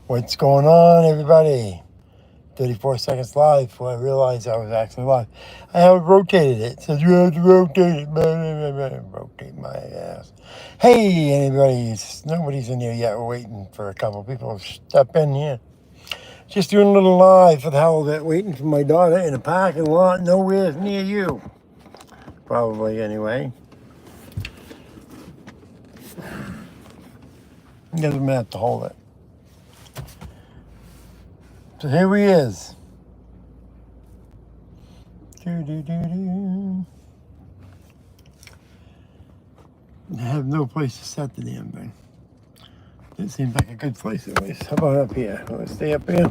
What's going on, everybody? 34 seconds live before I realized I was actually live. I have rotated it. It says you have to rotate it. Rotate my ass. Hey, anybody? Nobody's in here yet. We're waiting for a couple people to step in here. Just doing a little live for the hell of it, waiting for my daughter in a parking lot nowhere near you. Probably, anyway. Doesn't have to hold it. So here he is. I have no place to set the damn thing. It seems like a good place at least. How about up here? Want to stay up here?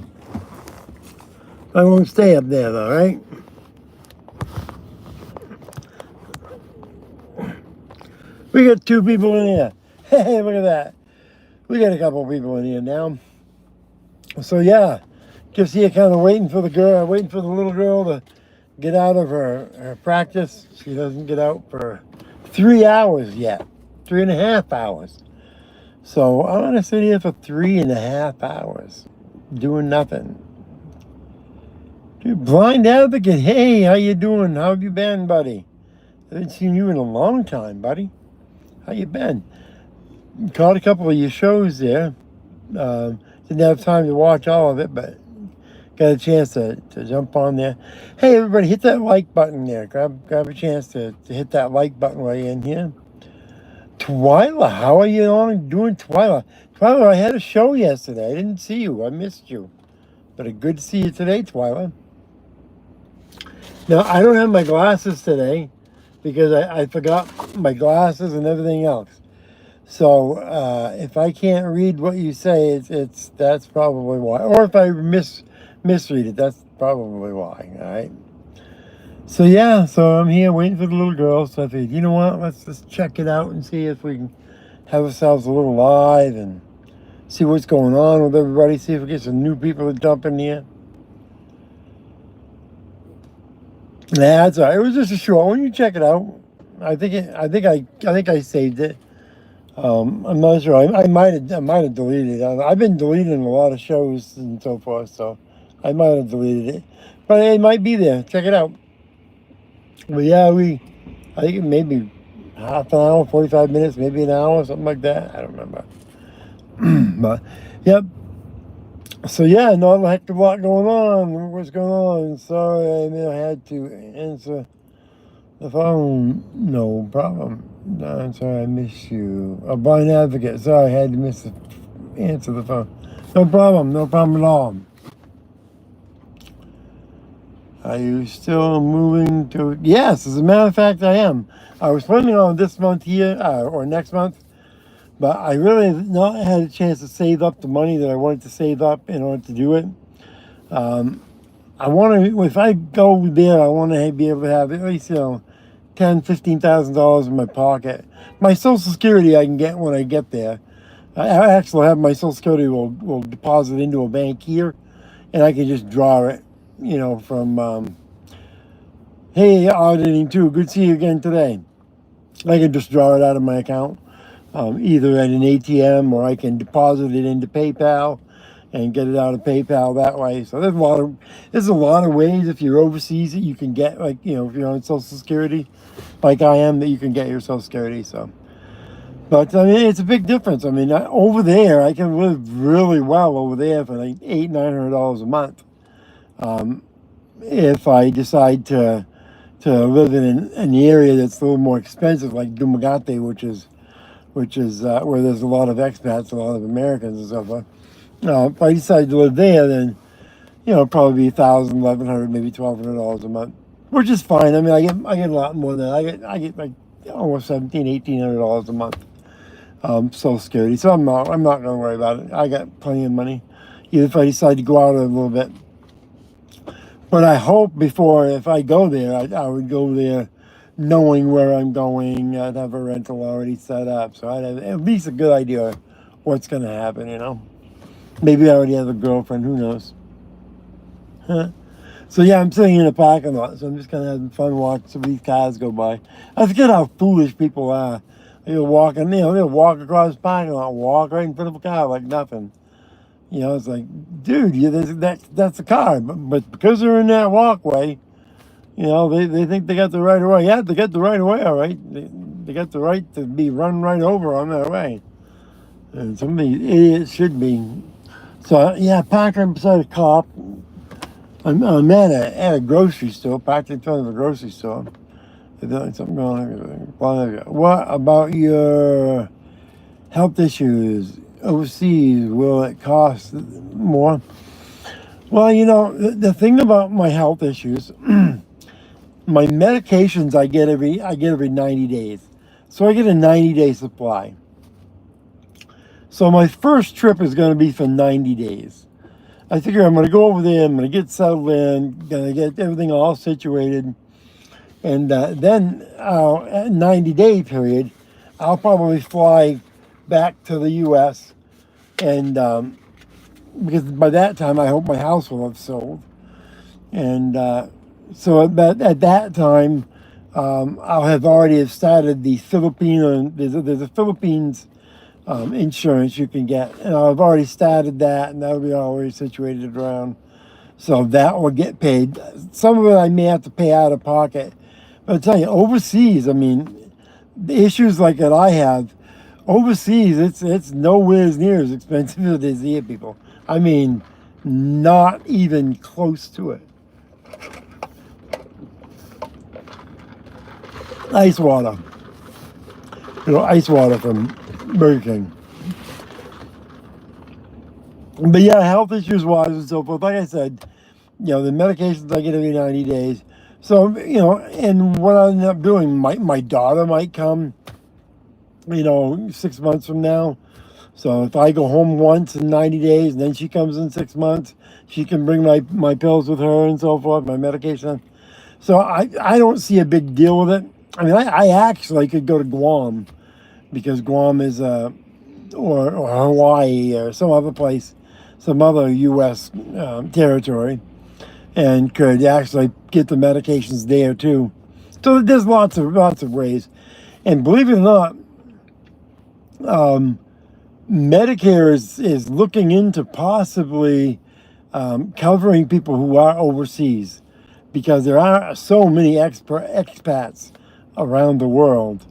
I won't stay up there though, right? We got 2 people in here. Hey, look at that. We got a couple people in here now. So yeah, just here kind of waiting for the little girl to get out of her practice. She doesn't get out for 3 hours yet. 3.5 hours. So I'm going to sit here for 3.5 hours doing nothing. Dude, blind advocate, hey, how you doing? How have you been, buddy? I haven't seen you in a long time, buddy. How you been? Caught a couple of your shows there. Didn't have time to watch all of it, but got a chance to jump on there. Hey, everybody, hit that like button there. Grab a chance to hit that like button while you're in here. Twyla, how are you doing, Twyla? Twyla, I had a show yesterday. I didn't see you. I missed you. But good to see you today, Twyla. Now, I don't have my glasses today because I forgot my glasses and everything else. So if I can't read what you say, that's probably why. Or if I misread it, that's probably why, all right? So yeah, so I'm here waiting for the little girl. So I figured, you know what, let's just check it out and see if we can have ourselves a little live and see what's going on with everybody. See if we get some new people to jump in here. Nah, that's all right. It was just a short one. You check it out. I think I saved it. I'm not sure. I might have deleted it. I've been deleting a lot of shows and so forth, so I might have deleted it. But it might be there. Check it out. But yeah, I think maybe half an hour, 45 minutes, maybe an hour, something like that. I don't remember. But yep. So yeah, not a heck of a lot going on. What's going on? Sorry, I may have had to answer the phone. No problem. No, I'm sorry, I missed you. A blind advocate. Sorry, I had to answer the phone. No problem at all. Are you still moving to? Yes, as a matter of fact, I am. I was planning on this month here or next month, but I really not had a chance to save up the money that I wanted to save up in order to do it. I want to. If I go there, I want to be able to have at least $10,000, $15,000 in my pocket. My Social Security I can get when I get there. I actually have my Social Security will deposit into a bank here, and I can just draw it. From hey, auditing too. Good to see you again today. I can just draw it out of my account, either at an ATM or I can deposit it into PayPal and get it out of PayPal that way. So there's a lot of ways if you're overseas that you can get, if you're on Social Security, like I am, that you can get your Social Security. So, but I mean, it's a big difference. I mean, over there, I can live really well over there for like $800-900 a month. If I decide to live in an area that's a little more expensive, like Dumagate, which is where there's a lot of expats, a lot of Americans and so forth. If I decide to live there, then probably be $1,000, $1,100, maybe $1,200 a month, which is fine. I mean, I get a lot more than that. I get like almost $1,700-1,800 a month, Social Security. So I'm not going to worry about it. I got plenty of money, even if I decide to go out a little bit. But I hope if I go there, I would go there knowing where I'm going. I'd have a rental already set up. So I'd have at least a good idea of what's going to happen, Maybe I already have a girlfriend, who knows? Huh? So yeah, I'm sitting in a parking lot, so I'm just kind of having fun watching some of these cars go by. I forget how foolish people are. They'll walk across the parking lot, walk right in front of a car like nothing. You know, it's like, dude, that's the car. But because they're in that walkway, you know, they think they got the right of way. Yeah, they got the right of way, all right. They got the right to be run right over on that way. And some of these idiots should be. So, yeah, parked right beside a cop. I'm at a grocery store, parked in front of a grocery store. There's something going on. What about your health issues overseas? Will it cost more? Well, you know, the thing about my health issues, my medications I get every 90 days. So I get a 90-day supply. So my first trip is going to be for 90 days. I figure I'm going to go over there, I'm going to get settled in, going to get everything all situated. And then at 90-day period, I'll probably fly back to the U.S. And because by that time, I hope my house will have sold. And so at that time, I'll have already started the Filipino, there's a Philippines insurance you can get. And I've already started that, and that'll be already situated around. So that will get paid. Some of it I may have to pay out of pocket. But I tell you, overseas, I mean, the issues like that I have, overseas, it's nowhere near as expensive as it is here, people. I mean, not even close to it. Ice water. You know, ice water from Burger King. But yeah, health issues wise and so forth, like I said, you know, the medications I get every 90 days. So, you know, and what I end up doing, my daughter might come, you know, 6 months from now. So if I go home once in 90 days and then she comes in 6 months, she can bring my pills with her and so forth, my medication. So I don't see a big deal with it. I mean, I actually could go to Guam because Guam is, or Hawaii or some other place, some other U.S. Territory, and could actually get the medications there too. So there's lots of ways. And believe it or not, Medicare is looking into possibly covering people who are overseas because there are so many expats around the world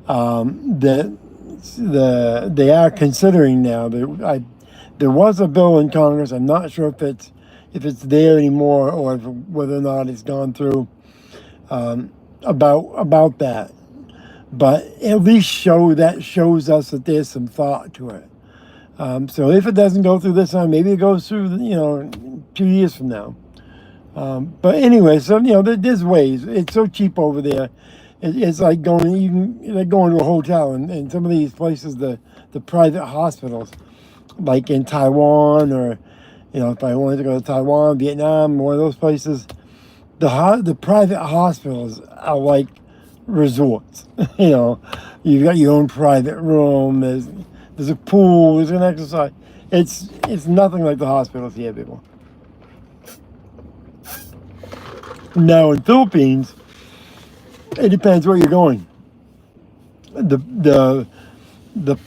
that they are considering now. There was a bill in Congress. I'm not sure if it's there anymore or whether or not it's gone through about that. But at least shows us that there's some thought to it. So if it doesn't go through this time, maybe it goes through, 2 years from now. But anyway, so, there's ways. It's so cheap over there. It's like going to a hotel and some of these places, the private hospitals, like in Taiwan or, if I wanted to go to Taiwan, Vietnam, one of those places, the private hospitals are like resorts. You've got your own private room. There's a pool. There's an exercise. It's nothing like the hospitals here, people. Now in Philippines, it depends where you're going. The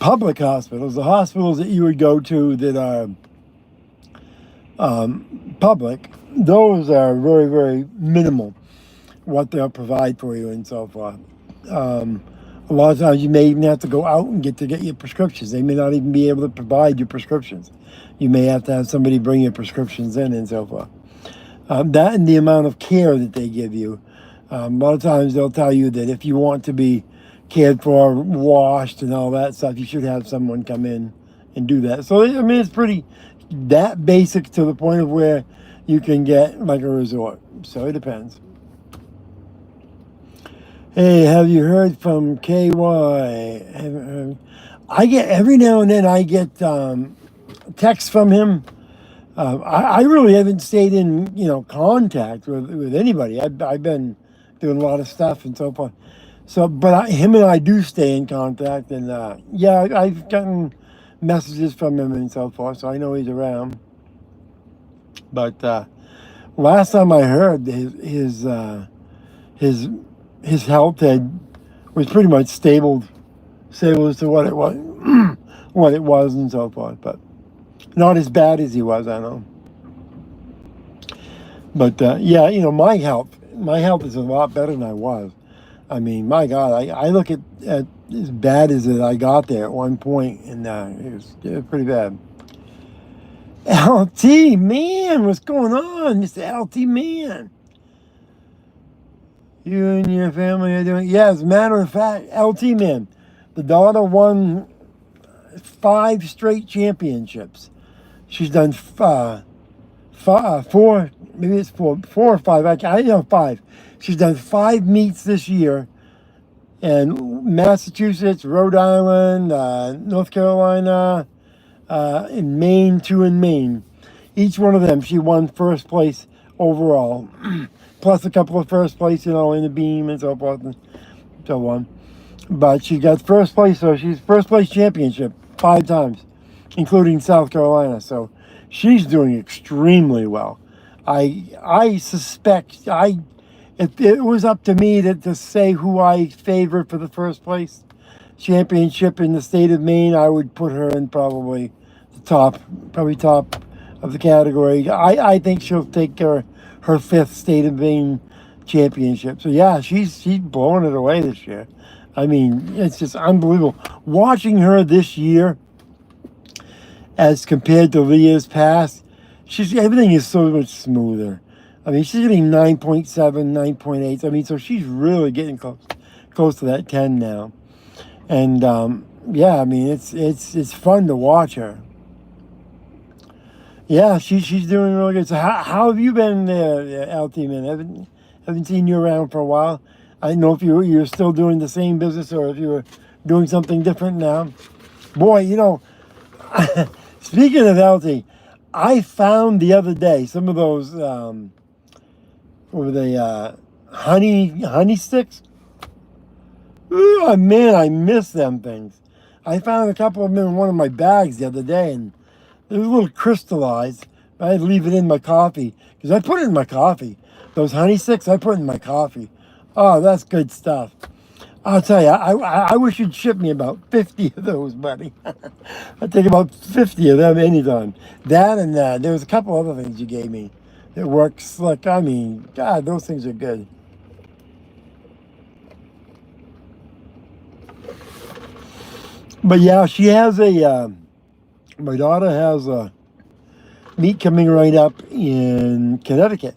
public hospitals, the hospitals that you would go to that are public, those are very, very minimal what they'll provide for you and so forth. A lot of times you may even have to go out and get your prescriptions. They may not even be able to provide your prescriptions. You may have to have somebody bring your prescriptions in and so forth. That and the amount of care that they give you. A lot of times they'll tell you that if you want to be cared for, washed and all that stuff, you should have someone come in and do that. So, I mean, it's pretty that basic to the point of where you can get like a resort. So it depends. Hey, have you heard from KY? Haven't heard. I get every now and then I get texts from him. I really haven't stayed in contact with anybody. I've been doing a lot of stuff and so forth. So, but him and I do stay in contact, and yeah, I've gotten messages from him and so forth, so I know he's around. But last time I heard, his health was pretty much stable as to what it was, what it was and so forth. But Not as bad as he was, I know. But yeah, my health is a lot better than I was. I mean, my God, I look at as bad as I got there at one point, and it was pretty bad. LT, man, what's going on, Mr. LT, man? You and your family are doing, yeah, as a matter of fact, LT, man, the daughter won 5 straight championships. She's done four, maybe it's four or five. I know 5. She's done 5 meets this year, and Massachusetts, Rhode Island, North Carolina, in Maine, 2 in Maine. Each one of them, she won first place overall, plus a couple of first place, in the beam and so forth and so on. But she got first place, so she's first place championship 5 times, including South Carolina. So she's doing extremely well. I suspect if it was up to me to say who I favor for the first place championship in the state of Maine, I would put her in probably top of the category. I think she'll take her 5th state of Maine championship. So yeah, she's blowing it away this year. I mean, it's just unbelievable. Watching her this year as compared to the years past, everything is so much smoother. I mean, she's getting 9.7, 9.8. I mean, so she's really getting close to that 10 now. And yeah, I mean, it's fun to watch her. Yeah, she's doing really good. So how have you been there, LT, man? Haven't seen you around for a while. I don't know if you're still doing the same business or if you were doing something different now. Boy, speaking of LT, I found the other day some of those what were they, honey sticks. Oh man, I miss them things. I found a couple of them in one of my bags the other day, and it was a little crystallized. But I'd leave it in my coffee because I put it in my coffee. Those honey sticks, I put in my coffee. Oh, that's good stuff. I'll tell you, I wish you'd ship me about 50 of those, buddy. I'd take about 50 of them anytime. That and there was a couple other things you gave me that work slick. I mean, God, those things are good. But yeah, she has my daughter has a meet coming right up in Connecticut.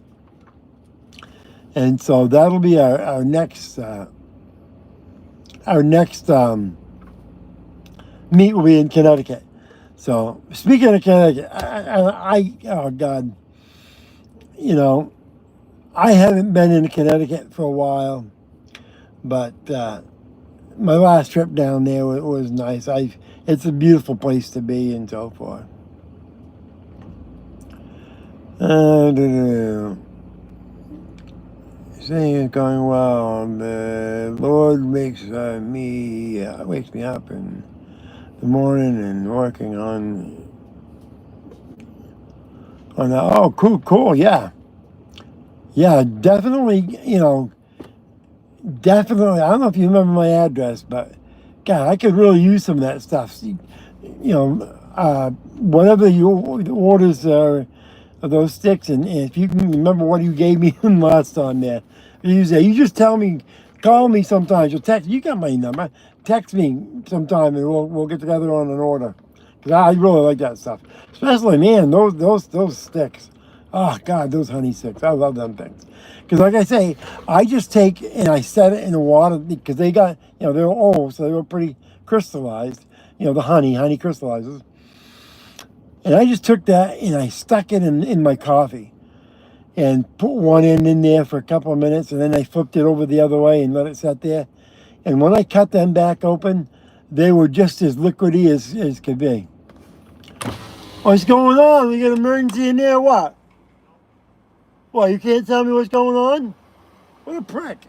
And so that'll be our next meet will be in Connecticut. So speaking of Connecticut, oh God, I haven't been in Connecticut for a while, but my last trip down there was nice. It's a beautiful place to be and so forth. Saying it's going well. The Lord wakes me up in the morning and working on that. Oh, cool, yeah, definitely. Definitely. I don't know if you remember my address, but God, I could really use some of that stuff. Whatever your orders are of those sticks, and if you can remember what you gave me last time there, you just tell me, call me sometimes. You'll text. You got my number. Text me sometime, and we'll get together on an order. Because I really like that stuff, especially man those sticks. Oh God, those honey sticks. I love them things. Because like I say, I just take and I set it in the water because they got, they were old, so they were pretty crystallized. The honey crystallizes. And I just took that and I stuck it in my coffee and put one end in there for a couple of minutes, and then I flipped it over the other way and let it sit there. And when I cut them back open, they were just as liquidy as could be. What's going on? We got an emergency in there, what? What, you can't tell me what's going on? What a prick.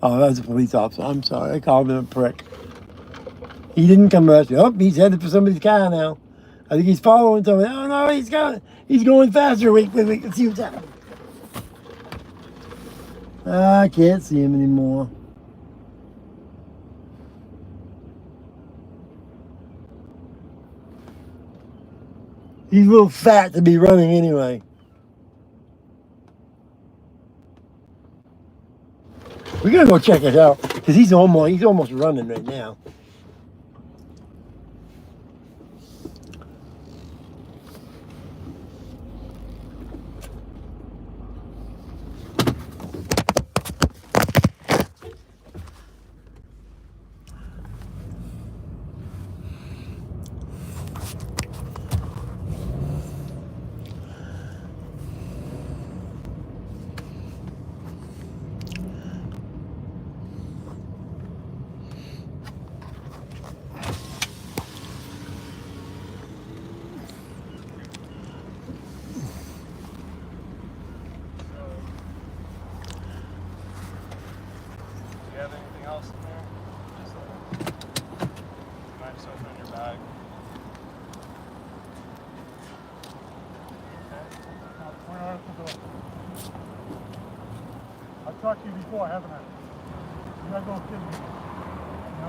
Oh, that's a police officer. I'm sorry. I called him a prick. He didn't come rush me. Oh, he's headed for somebody's car now. I think he's following somebody. Oh, no, he's going faster. Wait, let's see what's happening. I can't see him anymore. He's a little fat to be running anyway. We're gonna go check it out because he's almost running right now. I've talked to you before, haven't I? You're not going to kill me. No?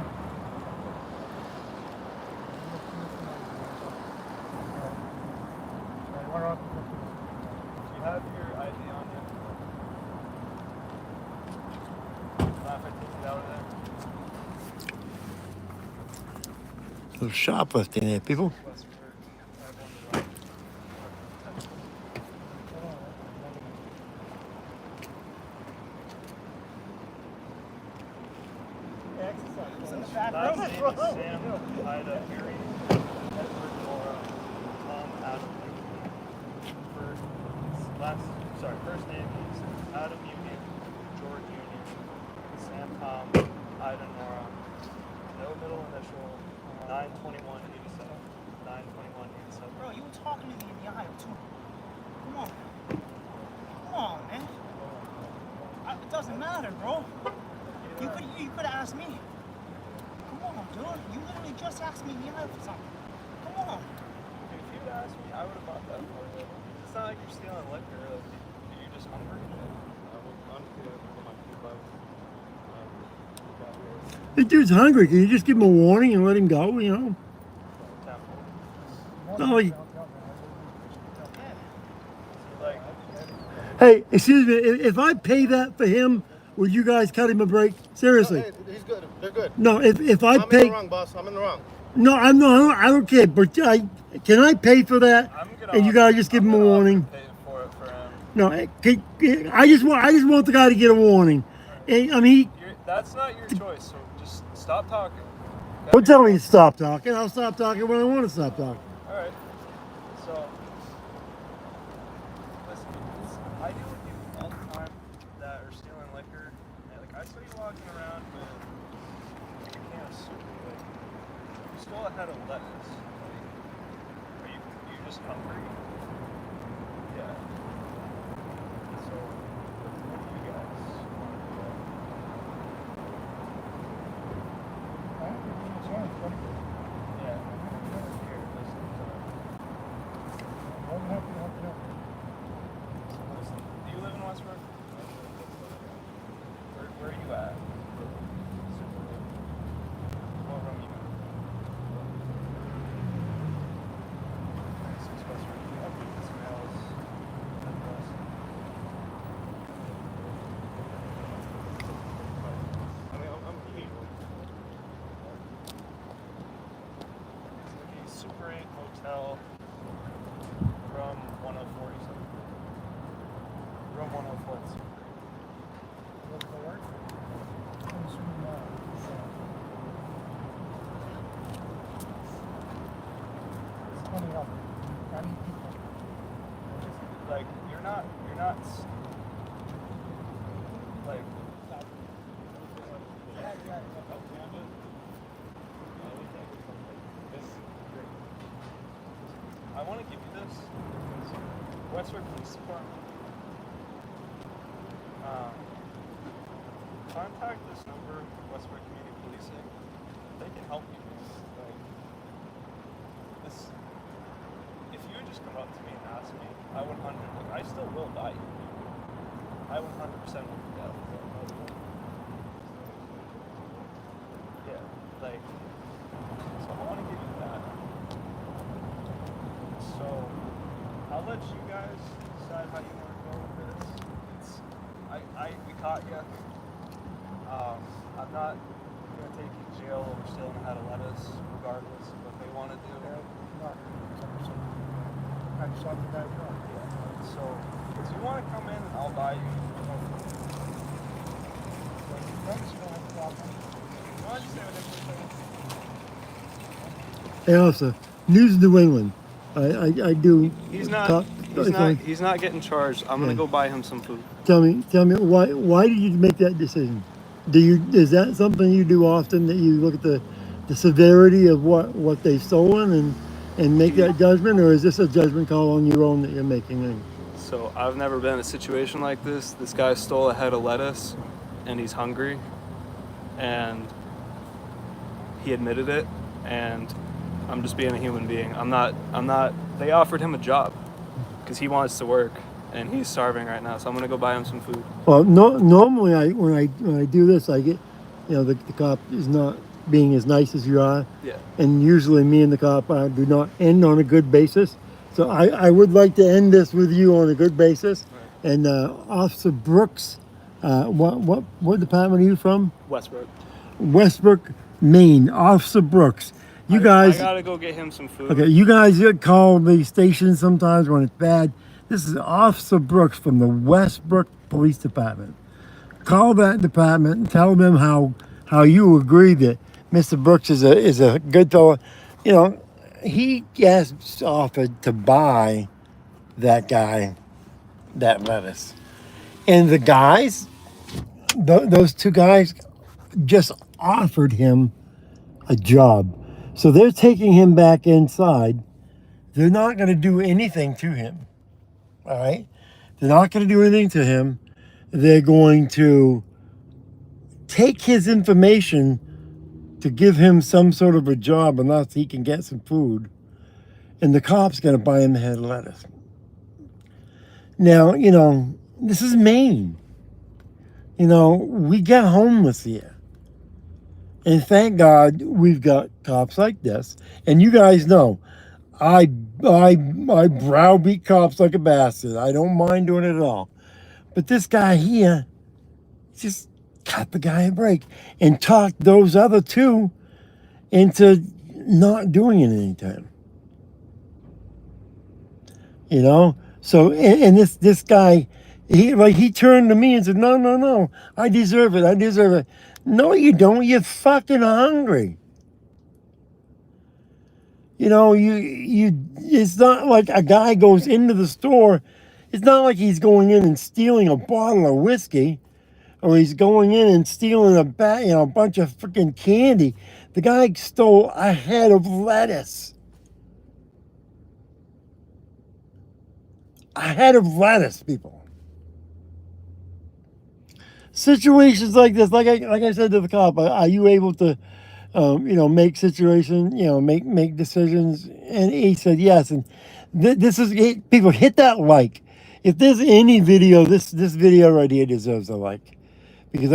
Do you have your ID on you? If I take it out of there? A little shoplifting there, people. Last name is Sam, Ida, Harry, Edward, Laura, Tom, Adam, first name is Adam Union, George Union, Sam, Tom, Ida, Nora, no middle initial, 92187. 92187. Bro, you were talking to me in the aisle too. Come on. Come on, man. It doesn't matter, bro. You could have asked me. Come on, dude. You literally just asked me in the aisle for something. Come on. If you'd asked me, I would have bought that for you. It's not like you're stealing liquor. You're just hungry. This dude's hungry. Can you just give him a warning and let him go, you know? No, hey, excuse me. If I pay that for him, would you guys cut him a break? Seriously. No, hey, he's good. They're good. No, if I I'm pay... in the wrong, boss. I'm in the wrong. No, I'm not. I don't care. But can I pay for that? And you gotta just give him a warning. Pay for it for him. No, I just want the guy to get a warning. And, I mean, that's not your choice. So just stop talking. Don't tell me to stop talking. I'll stop talking when I want to stop talking. All right. So, listen, I deal with people all the time that are stealing liquor. And, like, I saw you walking around with a can of soup. Like, you stole a head of lettuce. Like, are you just hungry? Yeah. So, what do you guys want to do? Yeah. Here, listen. Do you live in Westbrook? Where are you at? What room you in? 6 Westbrook. Okay, this mail's address. I mean, I'm evil. It's looking Super 8 Hotel, room 1047. Room 104. Like, you're not, like, I want to give you this. Westbrook Police Department. Contact this number, Westbrook Community Policing. They can help you. Like, this. If you would just come up to me and ask me, I 100. Like, I still will die. I 100% will do that. Yeah, like. So I want to give you that. So. let you guys decide how you want to go with this. We caught you. I'm not gonna take you to jail over stealing a head of lettuce, regardless of what they want to do. I saw the guy go. So, if you want to come in, I'll buy you. Thanks for that problem. Why don't you say what Hey, also, News of New England. I do. He's not. talk- He's not getting charged. I'm gonna Yeah. go buy him some food. Tell me why did you make that decision? Is that something you do often, that you look at the severity of what they've stolen and make that judgment, or is this a judgment call on your own that you're making? So I've never been in a situation like this. This guy stole a head of lettuce, and he's hungry, and he admitted it. And I'm just being a human being. I'm not. They offered him a job because he wants to work, and he's starving right now. So I'm gonna go buy him some food. Well, no, normally when I do this, I get, the cop is not being as nice as you are, Yeah. and usually me and the cop do not end on a good basis. So I would like to end this with you on a good basis. Right. And Officer Brooks, what department are you from? Westbrook. Westbrook, Maine. Officer Brooks. You guys. I gotta go get him some food. Okay, you guys call the station sometimes when it's bad. This is Officer Brooks from the Westbrook Police Department. Call that department and tell them how you agree that Mr. Brooks is a good fellow. He has offered to buy that guy that lettuce, and the guys, those two guys, just offered him a job. So they're taking him back inside. They're not going to do anything to him. All right? They're not going to do anything to him. They're going to take his information to give him some sort of a job unless he can get some food. And the cop's going to buy him a head of lettuce. Now, this is Maine. We get homeless here. And thank God we've got cops like this. And you guys know, I browbeat cops like a bastard. I don't mind doing it at all. But this guy here just cut the guy a break and talked those other two into not doing it anytime. So and this guy, he turned to me and said, no, I deserve it. No, you don't. You're fucking hungry. It's not like a guy goes into the store. It's not like he's going in and stealing a bottle of whiskey, or he's going in and stealing a bunch of freaking candy. The guy stole a head of lettuce. A head of lettuce, people. Situations like this, like I said to the cop, are you able to, make make decisions? And he said yes. And this is people hit that like. If there's any video, this video right here deserves a like, because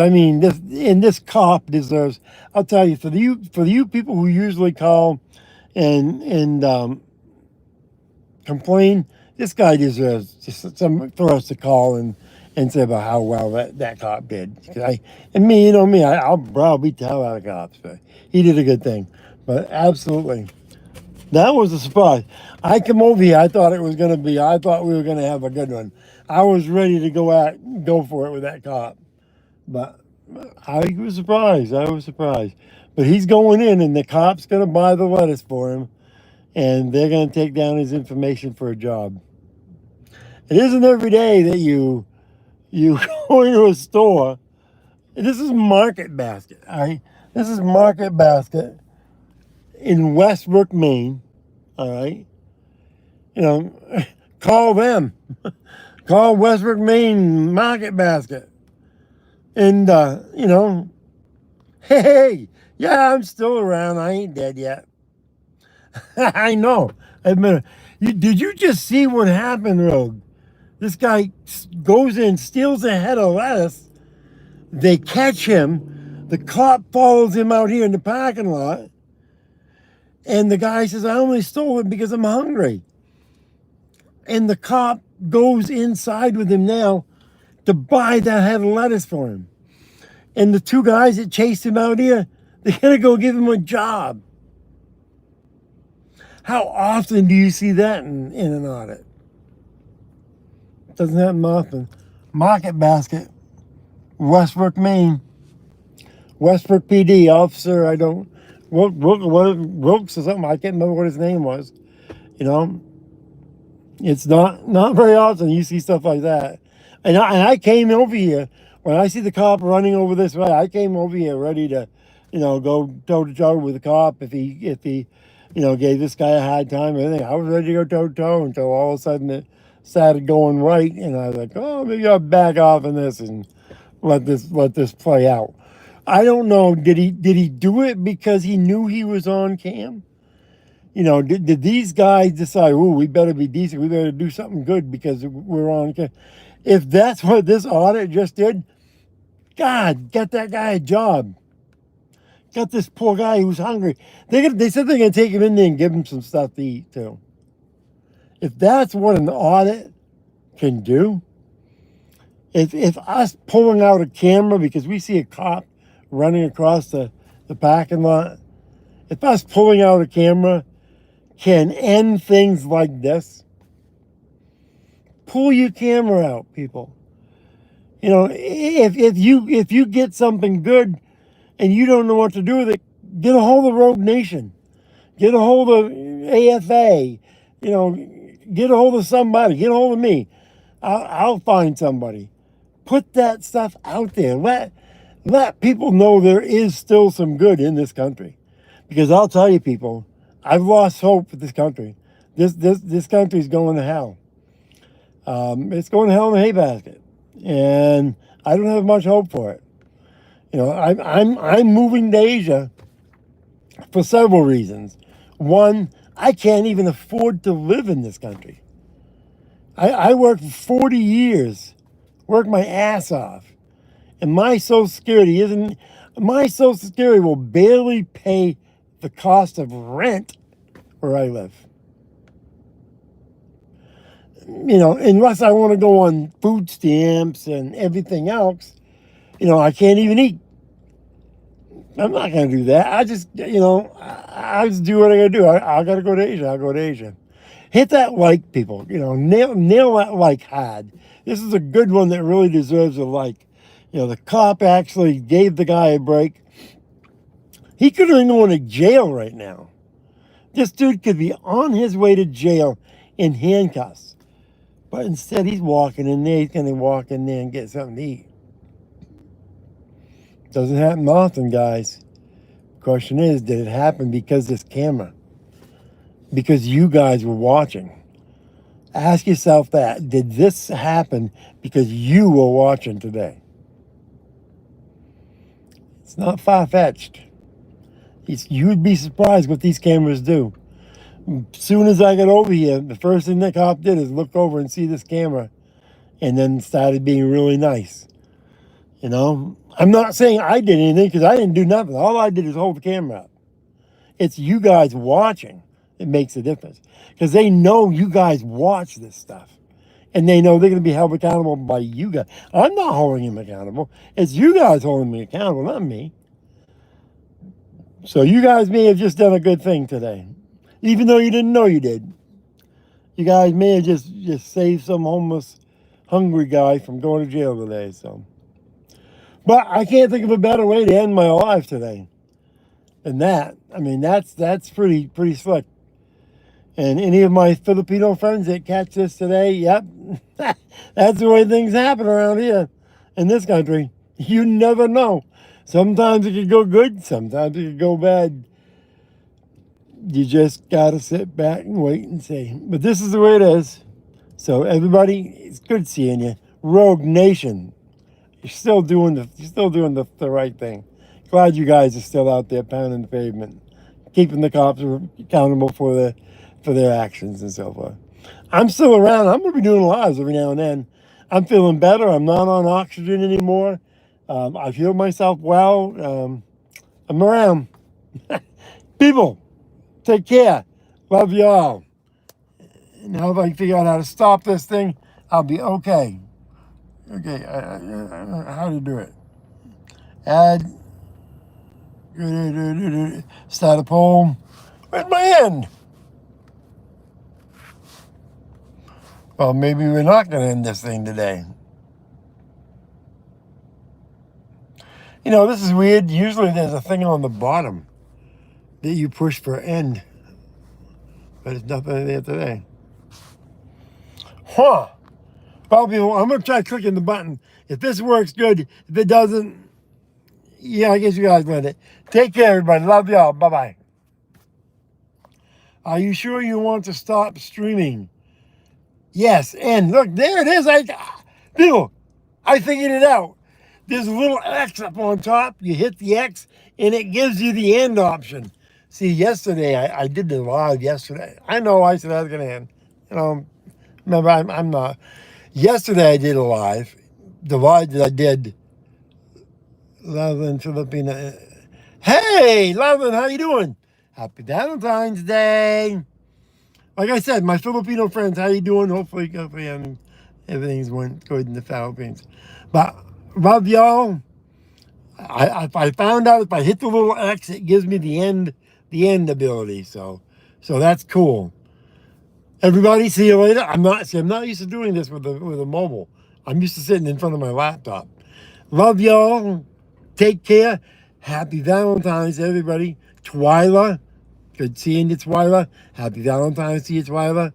this cop deserves. I'll tell you, for you people who usually call and complain, this guy deserves just for us to call and say about how well that cop did. I'll browbeat the hell out of cops, but he did a good thing. But absolutely, that was a surprise. I come over here, I thought we were going to have a good one. I was ready to go for it with that cop. But I was surprised. But he's going in, and the cop's going to buy the lettuce for him, and they're going to take down his information for a job. It isn't every day that you go into a store. This is Market Basket, all right? This is Market Basket in Westbrook, Maine, all right? Call them. Call Westbrook, Maine Market Basket. And, hey, yeah, I'm still around. I ain't dead yet. I know. Admit it. Did you just see what happened, Rogue? This guy goes in, steals a head of lettuce. They catch him. The cop follows him out here in the parking lot. And the guy says, I only stole it because I'm hungry. And the cop goes inside with him now to buy that head of lettuce for him. And the two guys that chased him out here, they're going to go give him a job. How often do you see that in an audit? Doesn't happen often. Market Basket, Westbrook, Maine. Westbrook PD officer, I don't, Wilkes or something, I can't remember what his name was. You know, it's not very often you see stuff like that. And I came over here, when I see the cop running over this way, I came over here ready to, go toe to toe with the cop if he, gave this guy a hard time or anything. I was ready to go toe to toe until all of a sudden it started going right, and I was like, oh, maybe I'll back off on this and let this play out. I don't know. Did he do it because he knew he was on cam? Did these guys decide, oh, we better be decent, we better do something good because we're on cam? If that's what this audit just did, God, get that guy a job. Got this poor guy who's hungry. They said they're going to take him in there and give him some stuff to eat, too. If that's what an audit can do, if us pulling out a camera because we see a cop running across the parking lot, if us pulling out a camera can end things like this, pull your camera out, people. If you get something good and you don't know what to do with it, get a hold of Rogue Nation. Get a hold of AFA. Get a hold of somebody. Get a hold of me. I'll find somebody. Put that stuff out there. Let people know there is still some good in this country. Because I'll tell you, people, I've lost hope for this country. This country's going to hell. It's going to hell in a hay basket. And I don't have much hope for it. I'm moving to Asia for several reasons. One, I can't even afford to live in this country. I worked for 40 years, worked my ass off, and my Social Security will barely pay the cost of rent where I live. Unless I want to go on food stamps and everything else, I can't even eat. I'm not going to do that. I just do what I got to do. I got to go to Asia. I'll go to Asia. Hit that like, people. Nail that like hard. This is a good one that really deserves a like. The cop actually gave the guy a break. He could have been going to jail right now. This dude could be on his way to jail in handcuffs. But instead, he's walking in there. He's going to walk in there and get something to eat. Doesn't happen often, guys. Question is, did it happen because this camera? Because you guys were watching? Ask yourself that. Did this happen because you were watching today? It's not far-fetched. You would be surprised what these cameras do. As soon as I got over here, the first thing the cop did is look over and see this camera and then started being really nice. I'm not saying I did anything because I didn't do nothing. All I did is hold the camera up. It's you guys watching that makes a difference because they know you guys watch this stuff and they know they're going to be held accountable by you guys. I'm not holding him accountable. It's you guys holding me accountable, not me. So you guys may have just done a good thing today, even though you didn't know you did. You guys may have just saved some homeless, hungry guy from going to jail today. But I can't think of a better way to end my life today than that. I mean, that's pretty slick. And any of my Filipino friends that catch this today, yep, that's the way things happen around here in this country. You never know. Sometimes it could go good, sometimes it could go bad. You just got to sit back and wait and see. But this is the way it is. So everybody, it's good seeing you. Rogue Nation. You're still doing the right thing. Glad you guys are still out there pounding the pavement, keeping the cops accountable for their actions and so forth. I'm still around. I'm going to be doing lives every now and then. I'm feeling better. I'm not on oxygen anymore. I feel myself well. I'm around. People, take care. Love you all. Now if I can figure out how to stop this thing, I'll be okay. Okay, how to do it? Add. Start a poem. Where's my end? Well, maybe we're not going to end this thing today. You know, this is weird. Usually there's a thing on the bottom that you push for end. But there's nothing there today. Huh. Well, people, I'm going to try clicking the button. If this works, good. If it doesn't, yeah, I guess you guys learned it. Take care, everybody. Love y'all. Bye-bye. Are you sure you want to stop streaming? Yes. And look, there it is. People, I figured it out. There's a little X up on top. You hit the X, and it gives you the end option. See, yesterday, I did the live yesterday. I know I said I was going to end. You know, remember, I'm not. Yesterday, I did a live. The live that I did, Loveland, Filipina. Hey, Loveland, how you doing? Happy Valentine's Day. Like I said, my Filipino friends, how you doing? Hopefully everything's going good in the Philippines. But love y'all. I found out if I hit the little X, it gives me the end ability. So that's cool. Everybody, see you later. I'm not used to doing this with a mobile. I'm used to sitting in front of my laptop. Love y'all. Take care. Happy Valentine's, everybody. Twyla. Good seeing you, Twyla. Happy Valentine's to you, Twyla.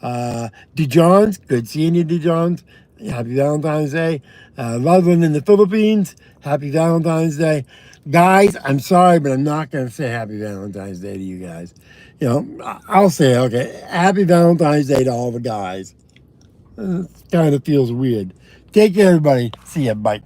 DeJohns. Good seeing you, DeJohns. Happy Valentine's Day. Loveland in the Philippines. Happy Valentine's Day. Guys, I'm sorry, but I'm not going to say Happy Valentine's Day to you guys. You know, I'll say, okay, Happy Valentine's Day to all the guys. It kind of feels weird. Take care, everybody. See ya. Bye.